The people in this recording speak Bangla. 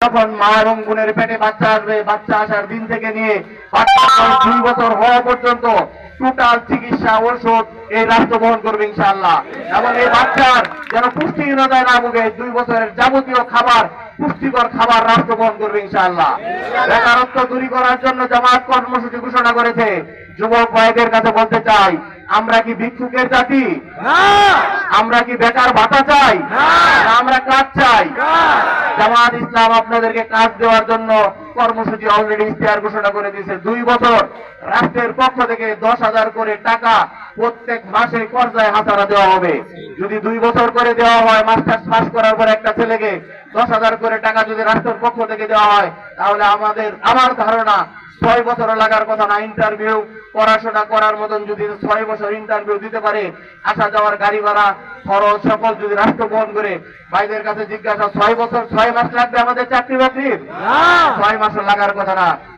যখন মা এবং বোনের পেটে বাচ্চা আসবে, বাচ্চা আসার দিন থেকে নিয়ে বাচ্চা 2 বছর হওয়া পর্যন্ত টোটাল চিকিৎসা ওষুধ এই রাষ্ট্র বহন করবে ইনশাআল্লাহ। এবং এই বাচ্চার যেন পুষ্টিহীনতায় না ভুগে 2 বছরের যাবতীয় খাবার, পুষ্টিকর খাবার রাষ্ট্র বহন করবে ইনশাআল্লাহ। বেকারত্ব দূর করার জন্য জামাত কর্মসূচি ঘোষণা করেছে। যুবক ভাইদের কাছে বলতে চাই, আমরা কি ভিক্ষুকের জাতি? আমরা কি বেকার ভাতা চাই? আমরা কাজ চাই। জামাত ইসলাম আপনাদেরকে কাজ দেওয়ার জন্য কর্মসূচি অলরেডি ইশতেহার ঘোষণা করে দিয়েছে। 2 বছর রাষ্ট্রের পক্ষ থেকে 10,000 করে টাকা প্রত্যেক মাসে পর্যায়ে হাতারা দেওয়া হবে। যদি 2 বছর করে দেওয়া হয়, মাস্টার্স পাস করার পর একটা ছেলেকে 10,000 করে টাকা যদি রাষ্ট্রের পক্ষ থেকে দেওয়া হয়, তাহলে আমার ধারণা 6 বছর লাগার কথা না। ইন্টারভিউ পড়াশোনা করার মতন যদি 6 বছর ইন্টারভিউ দিতে পারে, আসা যাওয়ার গাড়ি ভাড়া খরচ সকল যদি রাষ্ট্র বহন করে, ভাইদের কাছে জিজ্ঞাসা 6 বছর 6 মাস লাগবে আমাদের চাকরি বাকরির? 6 মাস লাগার কথা না।